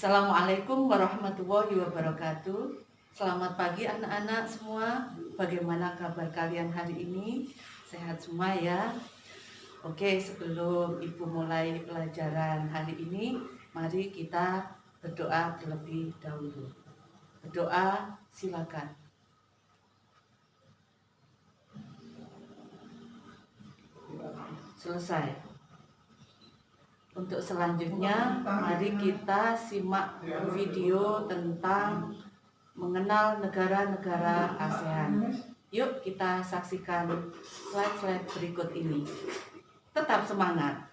Assalamualaikum warahmatullahi wabarakatuh. Selamat pagi anak-anak semua. Bagaimana kabar kalian hari ini? Sehat semua ya? Oke, sebelum Ibu mulai pelajaran hari ini, mari kita berdoa terlebih dahulu. Berdoa, silakan. Selesai. Untuk selanjutnya, mari kita simak video tentang mengenal negara-negara ASEAN. Yuk kita saksikan slide-slide berikut ini. Tetap semangat!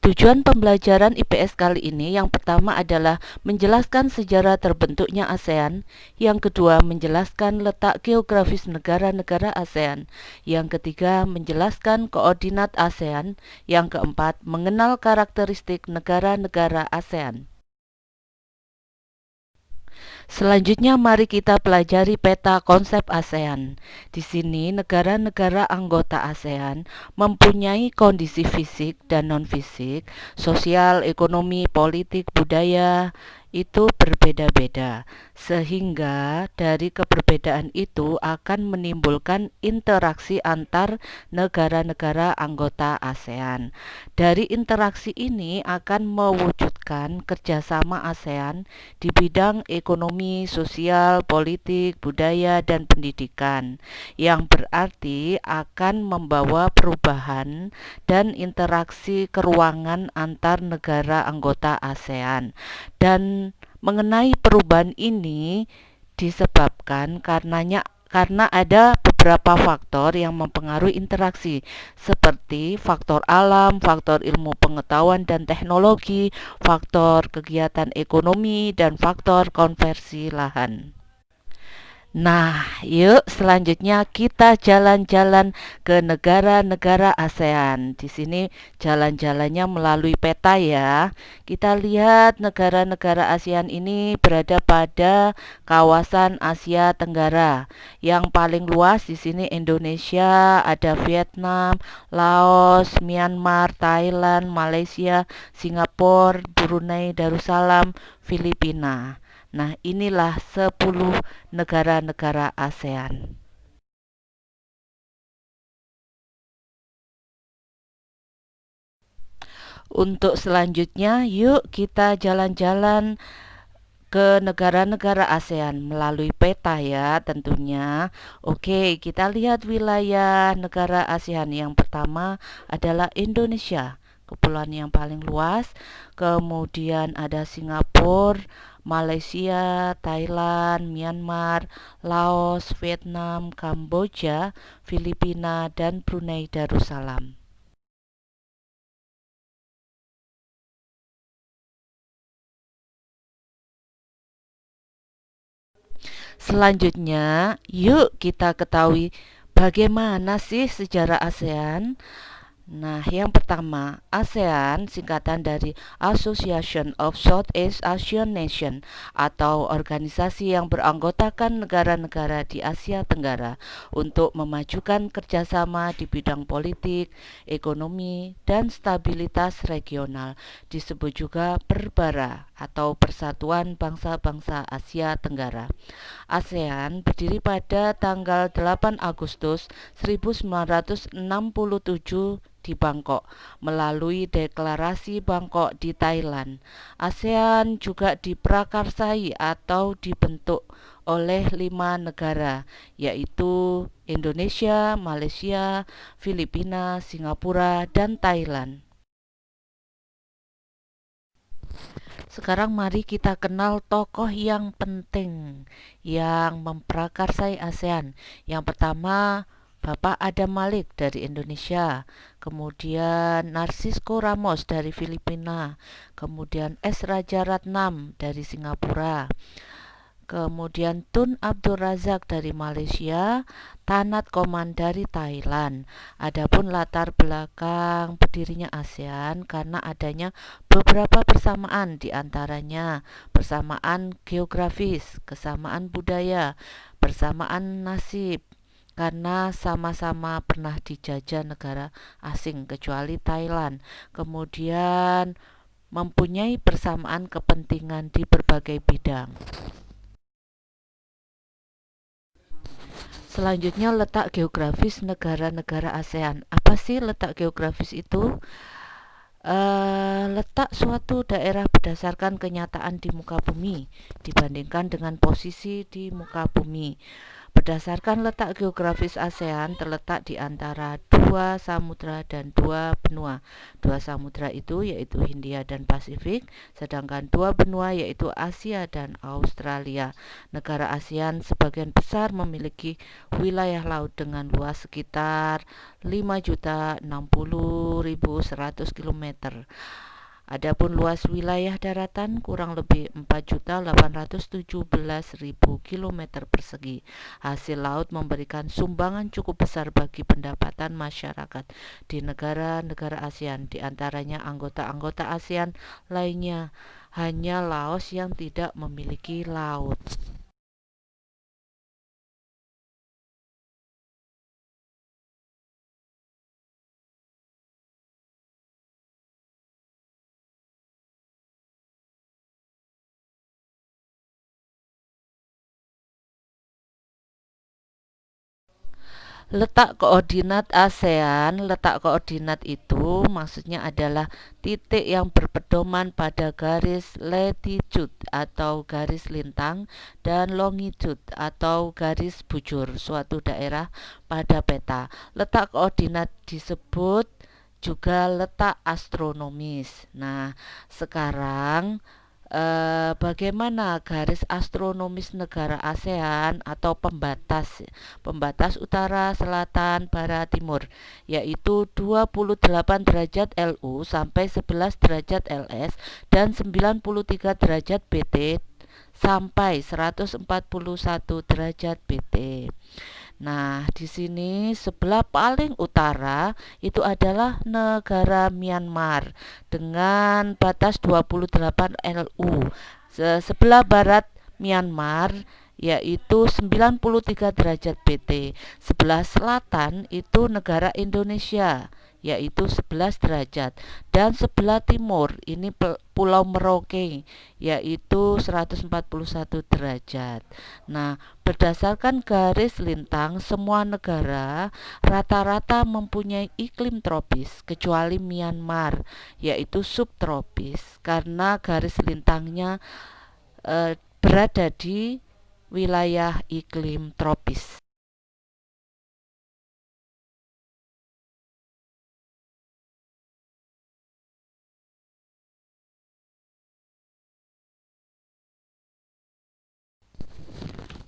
Tujuan pembelajaran IPS kali ini yang pertama adalah menjelaskan sejarah terbentuknya ASEAN, yang kedua menjelaskan letak geografis negara-negara ASEAN, yang ketiga menjelaskan koordinat ASEAN, yang keempat mengenal karakteristik negara-negara ASEAN. Selanjutnya mari kita pelajari peta konsep ASEAN. Di sini negara-negara anggota ASEAN mempunyai kondisi fisik dan non-fisik, sosial, ekonomi, politik, budaya itu berbeda-beda. Sehingga dari keberbedaan itu akan menimbulkan interaksi antar negara-negara anggota ASEAN. Dari interaksi ini akan mewujudkan kerjasama ASEAN di bidang ekonomi, sosial, politik, budaya, dan pendidikan, yang berarti akan membawa perubahan dan interaksi keruangan antar negara anggota ASEAN. Dan mengenai perubahan ini disebabkan karena ada beberapa faktor yang mempengaruhi interaksi, seperti faktor alam, faktor ilmu pengetahuan dan teknologi, faktor kegiatan ekonomi, dan faktor konversi lahan. Nah, yuk selanjutnya kita jalan-jalan ke negara-negara ASEAN. Di sini jalan-jalannya melalui peta ya. Kita lihat negara-negara ASEAN ini berada pada kawasan Asia Tenggara. Yang paling luas di sini Indonesia, ada Vietnam, Laos, Myanmar, Thailand, Malaysia, Singapura, Brunei Darussalam, Filipina. Nah, inilah 10 negara-negara ASEAN. Untuk selanjutnya, yuk kita jalan-jalan ke negara-negara ASEAN melalui peta ya tentunya. Oke, kita lihat wilayah negara ASEAN. Yang pertama adalah Indonesia, kepulauan yang paling luas. Kemudian ada Singapura, Malaysia, Thailand, Myanmar, Laos, Vietnam, Kamboja, Filipina, dan Brunei Darussalam. Selanjutnya, yuk kita ketahui bagaimana sih sejarah ASEAN. Nah, yang pertama, ASEAN singkatan dari Association of Southeast Asian Nations atau organisasi yang beranggotakan negara-negara di Asia Tenggara untuk memajukan kerjasama di bidang politik, ekonomi, dan stabilitas regional. Disebut juga PERBARA atau Persatuan Bangsa-Bangsa Asia Tenggara. ASEAN berdiri pada tanggal 8 Agustus 1967 di Bangkok melalui Deklarasi Bangkok di Thailand. ASEAN juga diprakarsai atau dibentuk oleh 5 negara, yaitu Indonesia, Malaysia, Filipina, Singapura, dan Thailand. Sekarang mari kita kenal tokoh yang penting yang memprakarsai ASEAN. Yang pertama, Bapak Adam Malik dari Indonesia, kemudian Narcisco Ramos dari Filipina, kemudian S. Rajaratnam dari Singapura, kemudian Tun Abdul Razak dari Malaysia, Tanat Koman dari Thailand. Adapun latar belakang berdirinya ASEAN karena adanya beberapa persamaan, di antaranya persamaan geografis, kesamaan budaya, persamaan nasib, karena sama-sama pernah dijajah negara asing kecuali Thailand. Kemudian mempunyai persamaan kepentingan di berbagai bidang. Selanjutnya, letak geografis negara-negara ASEAN. Apa sih letak geografis itu? Letak suatu daerah berdasarkan kenyataan di muka bumi dibandingkan dengan posisi di muka bumi. Berdasarkan letak geografis ASEAN terletak di antara dua samudra dan dua benua. Dua samudra itu yaitu Hindia dan Pasifik, sedangkan dua benua yaitu Asia dan Australia. Negara ASEAN sebagian besar memiliki wilayah laut dengan luas sekitar 5.060.100 km. Adapun luas wilayah daratan kurang lebih 4.817.000 km persegi. Hasil laut memberikan sumbangan cukup besar bagi pendapatan masyarakat di negara-negara ASEAN. Di antaranya anggota-anggota ASEAN lainnya, hanya Laos yang tidak memiliki laut. Letak koordinat itu maksudnya adalah titik yang berpedoman pada garis latitude atau garis lintang dan longitude atau garis bujur suatu daerah pada peta. Letak koordinat disebut juga letak astronomis. Nah, sekarang bagaimana garis astronomis negara ASEAN atau pembatas utara, selatan, barat, timur, yaitu 28 derajat LU sampai 11 derajat LS dan 93 derajat BT sampai 141 derajat BT. Nah, di sini sebelah paling utara itu adalah negara Myanmar dengan batas 28 LU. Sebelah barat Myanmar yaitu 93 derajat BT. Sebelah selatan itu negara Indonesia yaitu 11 derajat, dan sebelah timur ini Pulau Merauke yaitu 141 derajat. Nah, berdasarkan garis lintang, semua negara rata-rata mempunyai iklim tropis kecuali Myanmar yaitu subtropis karena garis lintangnya berada di wilayah iklim tropis.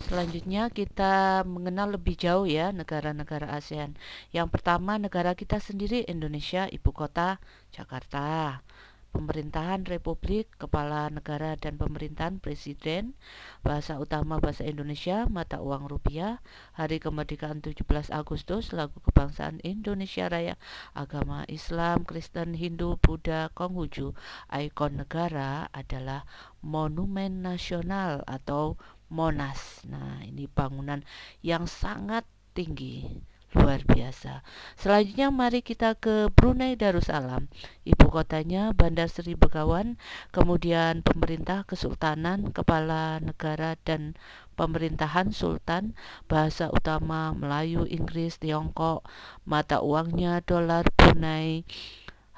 Selanjutnya kita mengenal lebih jauh ya negara-negara ASEAN. Yang pertama, negara kita sendiri Indonesia, ibu kota Jakarta. Pemerintahan Republik, Kepala Negara dan Pemerintahan Presiden. Bahasa utama bahasa Indonesia, mata uang rupiah. Hari kemerdekaan 17 Agustus, lagu kebangsaan Indonesia Raya. Agama Islam, Kristen, Hindu, Buddha, Konghucu. Ikon negara adalah Monumen Nasional atau Monas. Nah, ini bangunan yang sangat tinggi, luar biasa. Selanjutnya mari kita ke Brunei Darussalam. Ibu kotanya Bandar Seri Begawan, kemudian pemerintah kesultanan, kepala negara dan pemerintahan sultan, bahasa utama Melayu, Inggris, Tiongkok, mata uangnya dolar Brunei.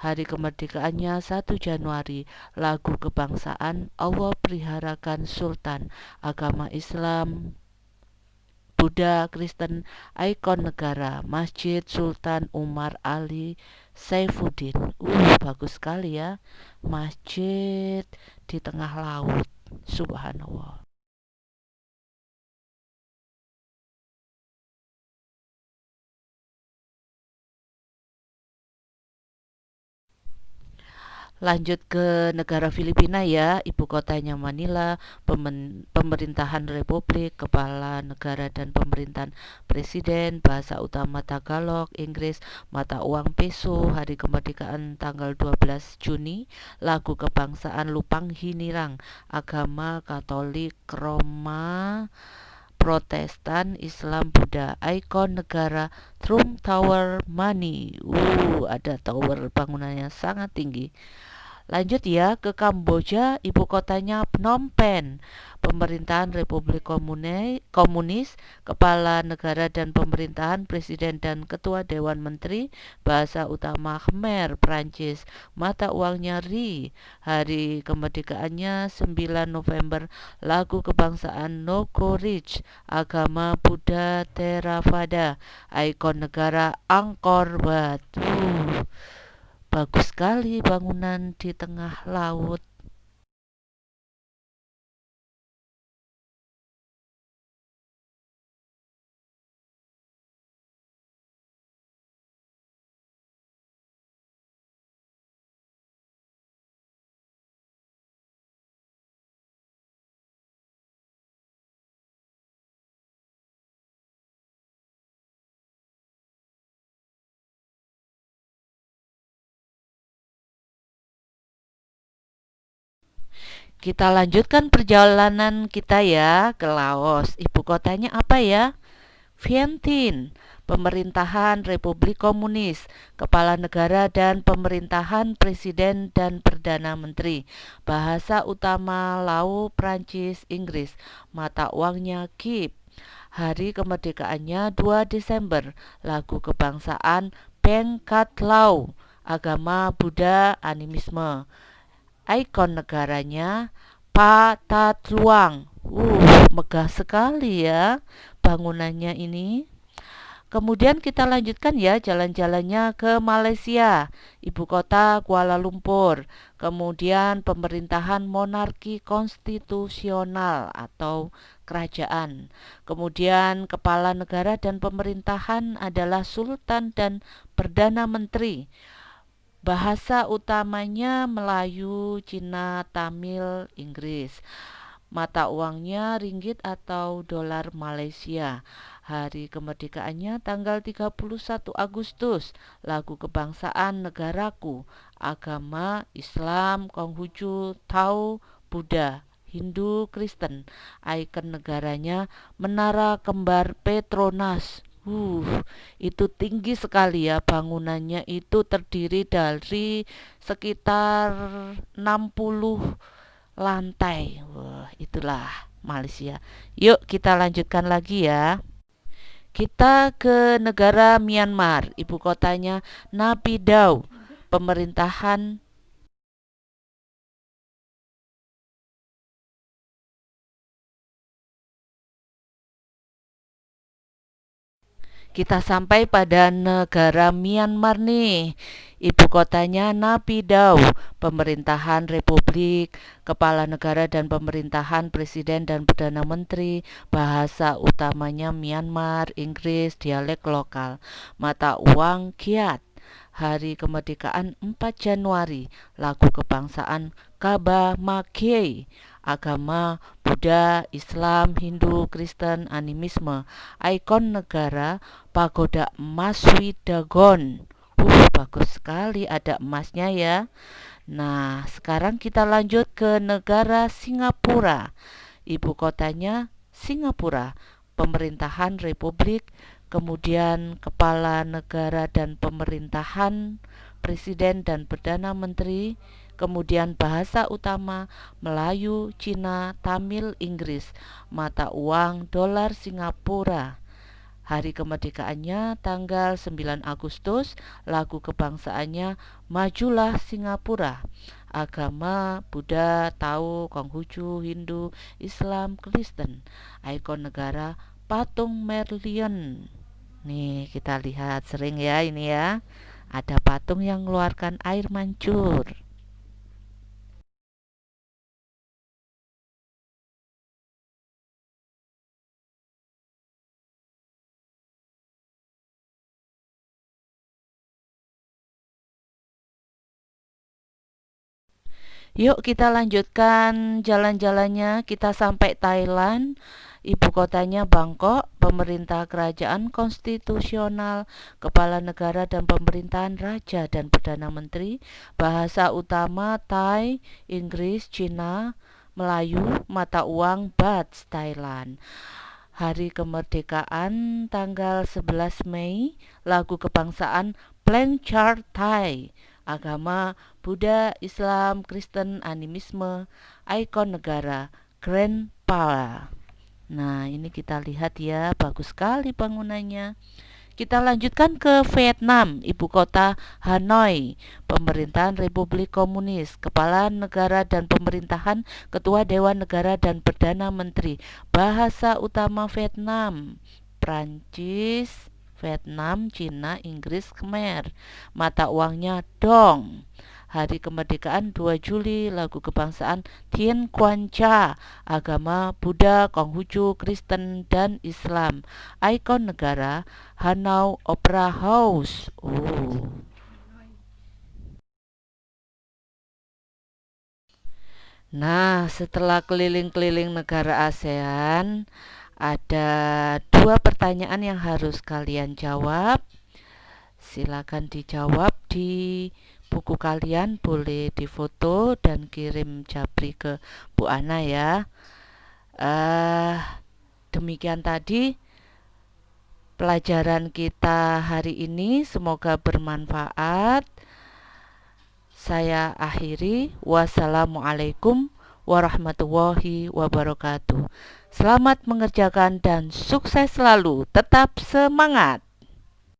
Hari kemerdekaannya 1 Januari, lagu kebangsaan Allah peliharakan Sultan, agama Islam, Buddha, Kristen, ikon negara, Masjid Sultan Umar Ali Saifuddin. Bagus sekali ya, masjid di tengah laut, subhanallah. Lanjut ke negara Filipina ya, ibu kotanya Manila, pemerintahan republik, kepala negara dan pemerintahan presiden, bahasa utama Tagalog, Inggris, mata uang peso, hari kemerdekaan tanggal 12 Juni, lagu kebangsaan Lupang Hinirang, agama Katolik, Roma, Protestan, Islam, Buddha, ikon negara Trump Tower Money. Ada tower bangunannya sangat tinggi. Lanjut ya ke Kamboja, ibu kotanya Phnom Penh. Pemerintahan Republik Komunis, kepala negara dan pemerintahan presiden dan ketua Dewan Menteri, bahasa utama Khmer, Prancis, mata uangnya Ri, hari kemerdekaannya 9 November, lagu kebangsaan Nogoreach, agama Buddha Theravada, ikon negara Angkor Wat. Bagus sekali bangunan di tengah laut. Kita lanjutkan perjalanan kita ya ke Laos. Ibu kotanya apa ya? Vientiane. Pemerintahan Republik Komunis, kepala negara dan pemerintahan presiden dan perdana menteri. Bahasa utama Lao, Prancis, Inggris. Mata uangnya kip. Hari kemerdekaannya 2 Desember. Lagu kebangsaan Peng Kat Lao. Agama Buddha, animisme. Ikon negaranya Patatluang. Megah sekali ya bangunannya ini. Kemudian kita lanjutkan ya jalan-jalannya ke Malaysia, ibu kota Kuala Lumpur. Kemudian pemerintahan monarki konstitusional atau kerajaan. Kemudian kepala negara dan pemerintahan adalah sultan dan perdana menteri. Bahasa utamanya Melayu, Cina, Tamil, Inggris. Mata uangnya ringgit atau dolar Malaysia. Hari kemerdekaannya tanggal 31 Agustus. Lagu kebangsaan negaraku. Agama Islam, Konghucu, Tao, Buddha, Hindu, Kristen. Ikon negaranya Menara Kembar Petronas. Itu tinggi sekali ya bangunannya, itu terdiri dari sekitar 60 lantai. Itulah Malaysia. Yuk kita lanjutkan lagi ya. Kita ke negara Myanmar, ibu kotanya Naypyidaw. Pemerintahan Kita sampai pada negara Myanmar nih. Ibu kotanya Naypyidaw, pemerintahan republik, kepala negara dan pemerintahan presiden dan perdana menteri, bahasa utamanya Myanmar, Inggris, dialek lokal. Mata uang kyat. Hari kemerdekaan 4 Januari, lagu kebangsaan Kaba Mackay, agama Buddha, Islam, Hindu, Kristen, animisme. Ikon negara Pagoda emas Widagon. Bagus sekali ada emasnya ya. Nah, sekarang kita lanjut ke negara Singapura. Ibu kotanya Singapura. Pemerintahan republik, kemudian kepala negara dan pemerintahan, presiden dan perdana menteri, kemudian bahasa utama Melayu, Cina, Tamil, Inggris. Mata uang dolar Singapura. Hari kemerdekaannya tanggal 9 Agustus, lagu kebangsaannya Majulah Singapura. Agama Buddha, Tao, Konghucu, Hindu, Islam, Kristen. Ikon negara patung Merlion. Nih, kita lihat sering ya ini ya. Ada patung yang mengeluarkan air mancur. Yuk kita lanjutkan jalan-jalannya. Kita sampai Thailand. Ibu kotanya Bangkok, pemerintah kerajaan konstitusional, kepala negara dan pemerintahan raja dan perdana menteri, bahasa utama Thai, Inggris, Cina, Melayu, mata uang Baht Thailand. Hari kemerdekaan tanggal 11 Mei, lagu kebangsaan Plenchar Thai, agama Buddha, Islam, Kristen, animisme, ikon negara Grand Pala. Nah, ini kita lihat ya, bagus sekali bangunannya. Kita lanjutkan ke Vietnam, ibu kota Hanoi, pemerintahan Republik Komunis, kepala negara dan pemerintahan, ketua Dewan Negara dan Perdana Menteri. Bahasa utama Vietnam, Prancis, Vietnam, Cina, Inggris, Khmer. Mata uangnya dong. Hari kemerdekaan 2 Juli, lagu kebangsaan Tien Quan Cha, agama Buddha, Konghucu, Kristen, dan Islam. Ikon negara Hanoi Opera House. Nah, setelah keliling-keliling negara ASEAN, ada 2 pertanyaan yang harus kalian jawab. Silakan dijawab di buku kalian, boleh difoto dan kirim japri ke Bu Ana ya. Demikian tadi pelajaran kita hari ini, semoga bermanfaat. Saya akhiri. Wassalamualaikum warahmatullahi wabarakatuh. Selamat mengerjakan dan sukses selalu. Tetap semangat.